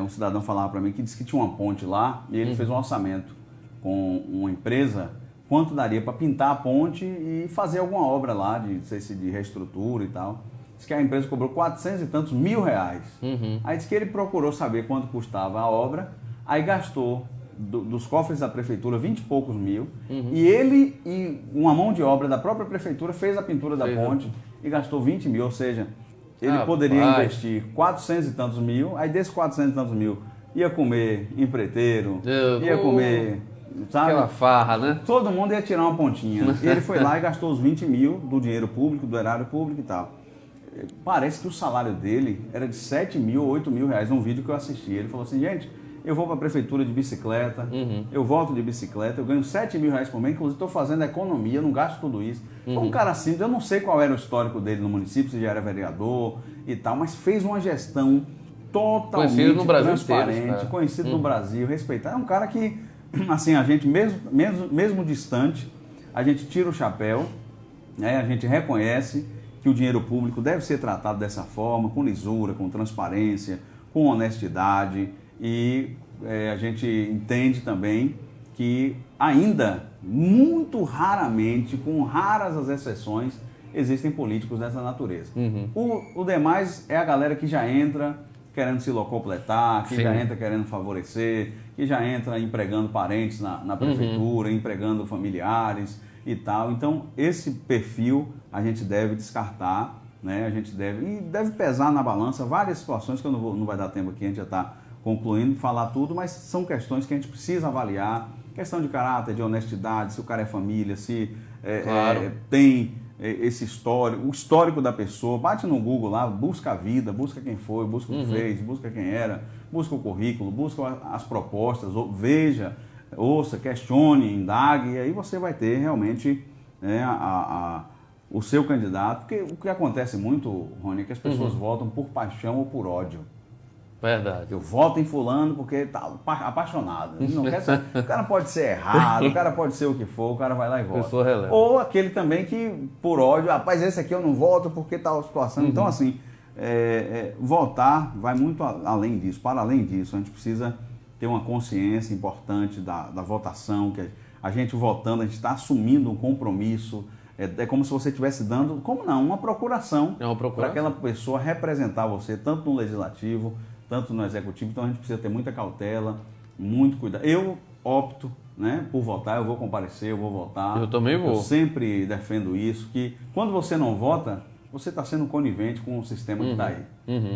Um cidadão falava para mim que disse que tinha uma ponte lá e ele fez um orçamento com uma empresa, quanto daria para pintar a ponte e fazer alguma obra lá, não sei se de reestrutura e tal. Diz que a empresa cobrou 400 e tantos mil reais. Aí diz que ele procurou saber quanto custava a obra, aí gastou dos cofres da prefeitura 20 e poucos mil, e ele e uma mão de obra da própria prefeitura fez a pintura da ponte e gastou 20 mil, ou seja, ele poderia investir 400 e tantos mil, aí desses 400 e tantos mil ia comer empreiteiro, ia comer, sabe? Aquela farra, né? Todo mundo ia tirar uma pontinha. E ele foi lá e gastou os 20 mil do dinheiro público, do erário público e tal. Parece que o salário dele era de 7 mil, 8 mil reais, num vídeo que eu assisti. Ele falou assim, gente, eu vou para a prefeitura de bicicleta, eu volto de bicicleta, eu ganho 7 mil reais por mês, inclusive estou fazendo economia, eu não gasto tudo isso. Foi um cara simples, eu não sei qual era o histórico dele no município, se já era vereador e tal, mas fez uma gestão totalmente no Brasil transparente, inteiro, conhecido no Brasil, respeitado. É um cara que, assim, a gente mesmo distante, a gente tira o chapéu, né, a gente reconhece que o dinheiro público deve ser tratado dessa forma, com lisura, com transparência, com honestidade, e a gente entende também que ainda, muito raramente, com raras as exceções, existem políticos dessa natureza. O demais é a galera que já entra querendo se locupletar, que já entra querendo favorecer, que já entra empregando parentes na prefeitura, empregando familiares e tal. Então, esse perfil a gente deve descartar, né? A gente deve pesar na balança várias situações que não vai dar tempo aqui, a gente já está concluindo, falar tudo, mas são questões que a gente precisa avaliar, questão de caráter, de honestidade, se o cara é família, se tem esse histórico, o histórico da pessoa, bate no Google lá, busca a vida, busca quem foi, busca o que fez, busca quem era, busca o currículo, busca as propostas, veja, ouça, questione, indague, e aí você vai ter realmente, né, o seu candidato, porque o que acontece muito, Rony, é que as pessoas votam por paixão ou por ódio. Verdade. Eu voto em fulano porque está apaixonado. Ele não quer ser, o cara pode ser errado, o cara pode ser o que for, o cara vai lá e vota. Ou aquele também que, por ódio, rapaz, esse aqui eu não voto porque tal situação. Então, assim, votar vai muito além disso. Para além disso, a gente precisa ter uma consciência importante da votação, que a gente votando, a gente está assumindo um compromisso. É como se você estivesse dando, como não, uma procuração para aquela pessoa representar você, tanto no legislativo, tanto no executivo. Então a gente precisa ter muita cautela, muito cuidado. Eu opto, né, por votar, eu vou comparecer, eu vou votar. Eu também vou. Eu sempre defendo isso, que quando você não vota, você está sendo conivente com o sistema que está aí.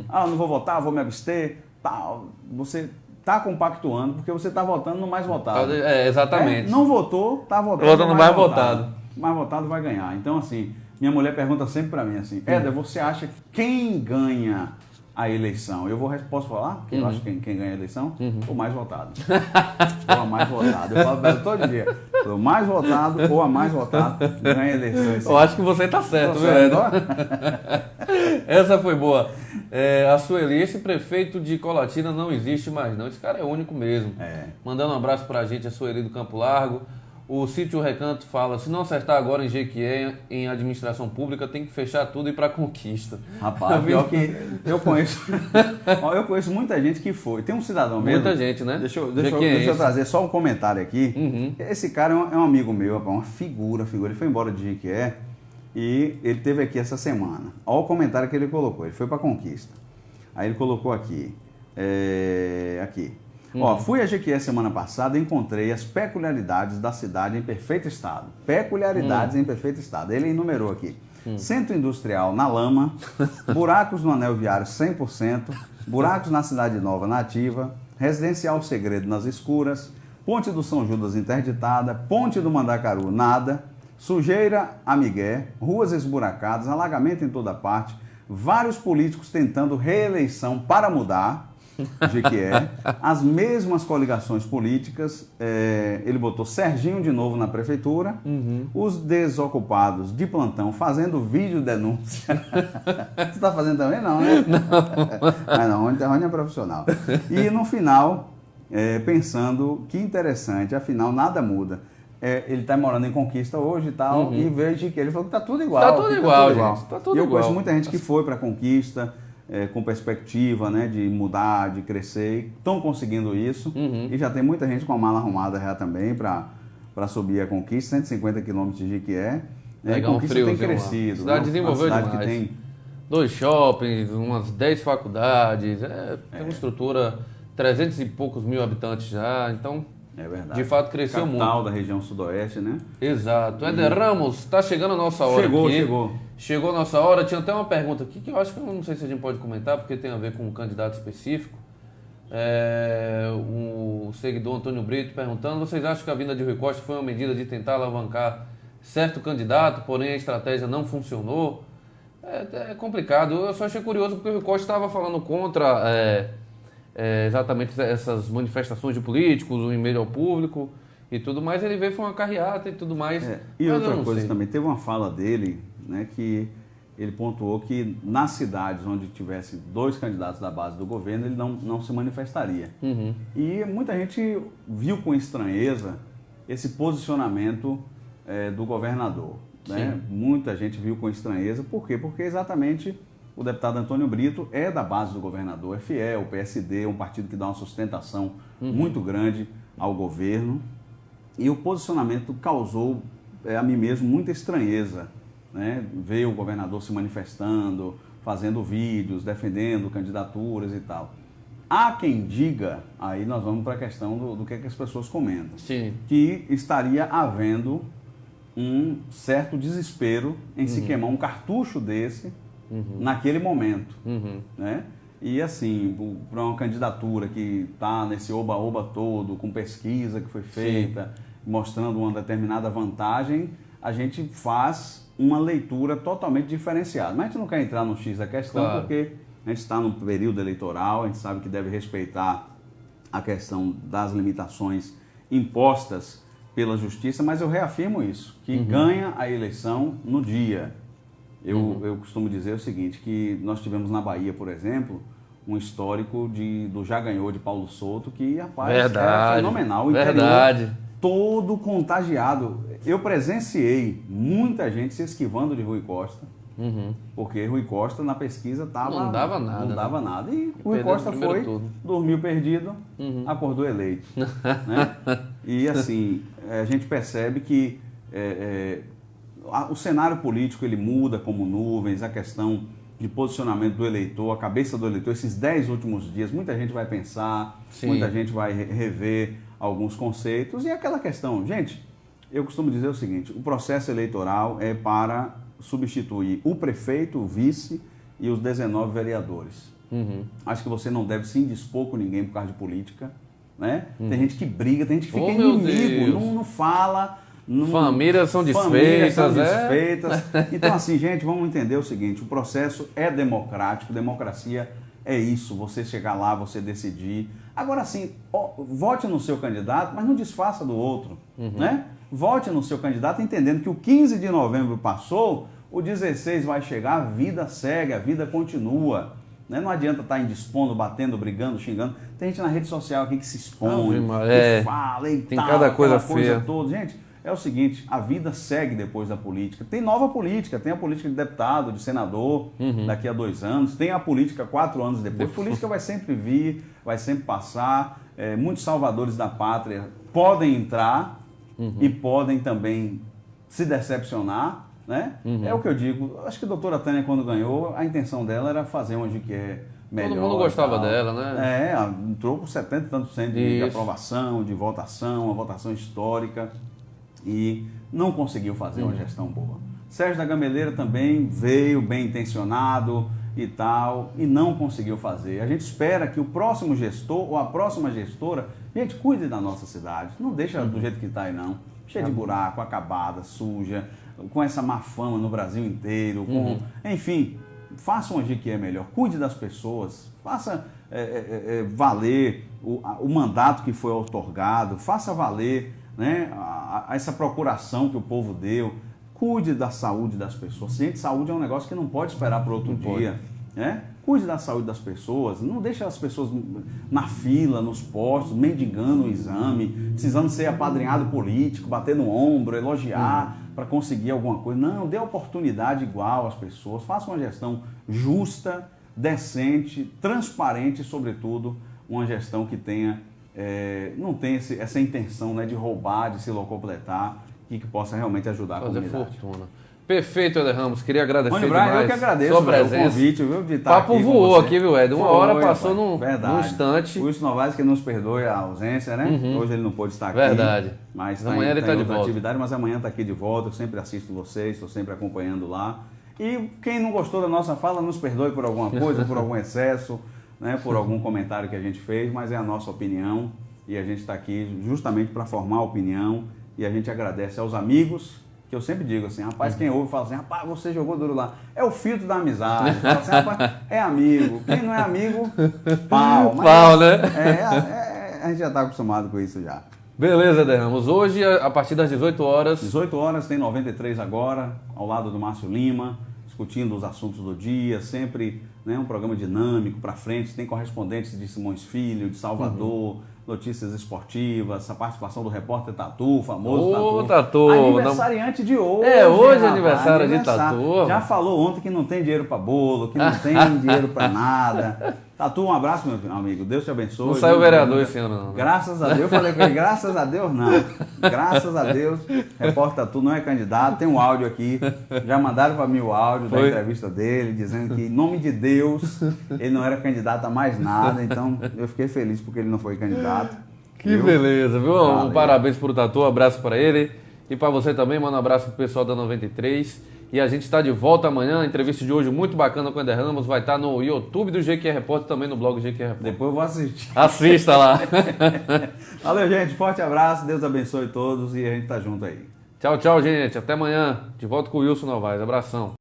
Ah, eu não vou votar, vou me abster, tal. Você está compactuando porque você está votando no mais votado. Exatamente. Não votou, está votando, votando no mais votado. Mais votado vai ganhar. Então, assim, minha mulher pergunta sempre pra mim assim, Éder, você acha quem ganha a eleição? Posso falar? Quem eu acho quem ganha a eleição? O mais votado. Ou a mais votada. Eu falo pra ela todo dia. O mais votado ou a mais votada ganha a eleição. Eu acho que você tá certo, viu, Éder? Essa foi boa. A Sueli, esse prefeito de Colatina não existe mais não. Esse cara é único mesmo. Mandando um abraço pra gente, a Sueli do Campo Largo. O Sítio Recanto fala, se não acertar agora em Jequié, em administração pública, tem que fechar tudo e ir para Conquista. Rapaz, pior que eu conheço muita gente que foi. Tem um cidadão mesmo. Muita gente, né? Deixa eu trazer só um comentário aqui. Esse cara é um amigo meu, uma figura. Ele foi embora de Jequié e ele esteve aqui essa semana. Olha o comentário que ele colocou. Ele foi para Conquista. Aí ele colocou aqui. Fui a Jequié semana passada e encontrei as peculiaridades da cidade em perfeito estado. Peculiaridades em perfeito estado. Ele enumerou aqui. Centro industrial na lama, buracos no anel viário 100%, buracos na Cidade Nova nativa, residencial Segredo nas escuras, ponte do São Judas interditada, ponte do Mandacaru nada, sujeira a migué, ruas esburacadas, alagamento em toda parte, vários políticos tentando reeleição para mudar Jequié, as mesmas coligações políticas, ele botou Serginho de novo na prefeitura, os desocupados de plantão fazendo vídeo denúncia. Você está fazendo também? Não, né? Não. Rony é profissional. E no final, pensando que interessante, afinal nada muda. Ele está morando em Conquista hoje e tal, e veio Jequié, ele falou que está tudo igual. Está tudo igual, gente. Tá tudo e eu igual. conheço muita gente que foi para Conquista, com perspectiva, né, de mudar, de crescer, estão conseguindo isso, e já tem muita gente com a mala arrumada já também para subir a Conquista, 150 quilômetros de Jequié. Pegar um Conquista frio, tem crescido. A cidade desenvolveu uma cidade demais. que tem 2 shoppings, umas 10 faculdades, tem uma estrutura, 300 e poucos mil habitantes já, então, É verdade. de fato, cresceu muito. Capital da região sudoeste, né? Exato. Éder Ramos, está chegando a nossa hora aqui. Chegou a nossa hora. Tinha até uma pergunta aqui que eu acho que eu não sei se a gente pode comentar, porque tem a ver com um candidato específico. O seguidor Antônio Brito perguntando: vocês acham que a vinda de Rui Costa foi uma medida de tentar alavancar certo candidato, porém a estratégia não funcionou? É complicado. Eu só achei curioso porque o Rui Costa estava falando contra exatamente essas manifestações de políticos, o e-mail ao público e tudo mais. Ele veio, foi uma carreata e tudo mais. E Mas outra eu não coisa sei. também, teve uma fala dele, né, que ele pontuou que nas cidades onde tivesse 2 candidatos da base do governo, ele não se manifestaria. Uhum. E muita gente viu com estranheza esse posicionamento do governador. Né? Muita gente viu com estranheza. Por quê? Porque exatamente o deputado Antônio Brito é da base do governador, é fiel, o PSD é um partido que dá uma sustentação muito grande ao governo. E o posicionamento causou a mim mesmo muita estranheza. Né? Ver o governador se manifestando, fazendo vídeos, defendendo candidaturas e tal. Há quem diga, aí nós vamos para a questão do que as pessoas comentam, Sim. que estaria havendo um certo desespero em se queimar um cartucho desse naquele momento. Né? E assim, para uma candidatura que está nesse oba-oba todo, com pesquisa que foi feita, mostrando uma determinada vantagem, a gente faz uma leitura totalmente diferenciada. Mas a gente não quer entrar no X da questão, Claro. porque a gente está no período eleitoral, a gente sabe que deve respeitar a questão das limitações impostas pela justiça, mas eu reafirmo isso, que ganha a eleição no dia. Eu costumo dizer o seguinte, que nós tivemos na Bahia, por exemplo, um histórico do Já Ganhou de Paulo Souto, que, rapaz, era fenomenal. O interior todo contagiado. Eu presenciei muita gente se esquivando de Rui Costa, porque Rui Costa na pesquisa Não dava nada. Não dava nada. E Rui Perdeu Costa o primeiro foi, turno. dormiu perdido, acordou eleito. Né? E assim, a gente percebe que o cenário político ele muda como nuvens, a questão de posicionamento do eleitor, a cabeça do eleitor, esses 10 últimos dias, muita gente vai pensar, muita gente vai rever alguns conceitos, e aquela questão, gente, eu costumo dizer o seguinte, o processo eleitoral é para substituir o prefeito, o vice e os 19 vereadores. Acho que você não deve se indispor com ninguém por causa de política, né? Tem gente que briga, tem gente que fica inimigo, não fala... Famílias são desfeitas, Então assim, gente, vamos entender o seguinte, o processo é democrático, democracia é isso, você chegar lá, você decidir. Agora sim, vote no seu candidato, mas não desfaça do outro, né? Vote no seu candidato entendendo que o 15 de novembro passou, o 16 vai chegar, a vida segue, a vida continua. Né? Não adianta estar indispondo, batendo, brigando, xingando. Tem gente na rede social aqui que se expõe, que fala e tem tal, cada coisa feia. toda. Gente, é o seguinte, a vida segue depois da política. Tem nova política, tem a política de deputado, de senador, daqui a 2 anos. Tem a política 4 anos depois. A política vai sempre vir, vai sempre passar. Muitos salvadores da pátria podem entrar e podem também se decepcionar. Né? É o que eu digo. Acho que a doutora Tânia, quando ganhou, a intenção dela era fazer uma GQ melhor. Todo mundo gostava dela, né? Ela entrou com 70 e tantos por cento de aprovação, de votação, uma votação histórica, e não conseguiu fazer uma gestão boa. Sérgio da Gameleira também veio bem intencionado e tal, e não conseguiu fazer. A gente espera que o próximo gestor ou a próxima gestora, gente, cuide da nossa cidade. Não deixa do jeito que está aí, não. Cheia de buraco, acabada, suja, com essa má fama no Brasil inteiro, enfim, faça uma GQ melhor, cuide das pessoas, faça valer o mandato que foi outorgado, faça valer, né, essa procuração que o povo deu, cuide da saúde das pessoas. Gente, saúde é um negócio que não pode esperar para outro dia, né? Cuide da saúde das pessoas, não deixe as pessoas na fila, nos postos, mendigando o exame, precisando ser apadrinhado político, bater no ombro, elogiar para conseguir alguma coisa. Não, dê oportunidade igual às pessoas, faça uma gestão justa, decente, transparente e, sobretudo, uma gestão que tenha, não tenha essa intenção, né, de roubar, de se locupletar e que possa realmente ajudar a comunidade. Fazer fortuna. Perfeito, Éder Ramos. Queria agradecer Rony Braga, demais eu que agradeço sua o presença. convite, viu, de O estar papo aqui com voou você. aqui, viu, Éder? Uma hora passou num instante. O Wilson Novaes que nos perdoe a ausência, né? Hoje ele não pôde estar aqui. Verdade. Mas Amanhã ele tá em de outra volta. atividade, mas amanhã está aqui de volta. Eu sempre assisto vocês, estou sempre acompanhando lá. E quem não gostou da nossa fala, nos perdoe por alguma coisa, por algum excesso, né? Por algum comentário que a gente fez, mas é a nossa opinião e a gente está aqui justamente para formar a opinião e a gente agradece aos amigos. Que eu sempre digo assim, rapaz, quem ouve fala assim, rapaz, você jogou duro lá. É o filtro da amizade. Fala assim, rapaz, é amigo. Quem não é amigo, pau. Mas Pau, né? a gente já está acostumado com isso já. Beleza, Éder Ramos. Hoje, a partir das 18 horas... 18 horas, tem 93 agora, ao lado do Márcio Lima, discutindo os assuntos do dia, sempre, né, um programa dinâmico, para frente, tem correspondentes de Simões Filho, de Salvador, notícias esportivas, a participação do repórter Tatu, famoso Ô, Tatu. Tatu, Aniversariante de hoje. hoje é rapaz, aniversário de Tatu. Já falou ontem que não tem dinheiro para bolo, que não tem dinheiro para nada. Tatu, um abraço, meu amigo. Deus te abençoe. Não saiu vereador esse ano, não. Graças a Deus. Eu falei com ele, graças a Deus, não. Graças a Deus, repórter Tatu não é candidato. Tem um áudio aqui. Já mandaram para mim o áudio da entrevista dele, dizendo que, em nome de Deus, ele não era candidato a mais nada. Então, eu fiquei feliz porque ele não foi candidato. Que viu? beleza, viu? Valeu. Um parabéns pro Tatu, um abraço para ele. E para você também, manda um abraço pro pessoal da 93. E a gente está de volta amanhã. A entrevista de hoje muito bacana com o Éder Ramos. Vai estar no YouTube do GQ Repórter, também no blog GQ Repórter. Depois eu vou assistir. Assista lá. Valeu, gente. Forte abraço. Deus abençoe todos e a gente tá junto aí. Tchau, tchau, gente. Até amanhã. De volta com o Wilson Novaes. Abração.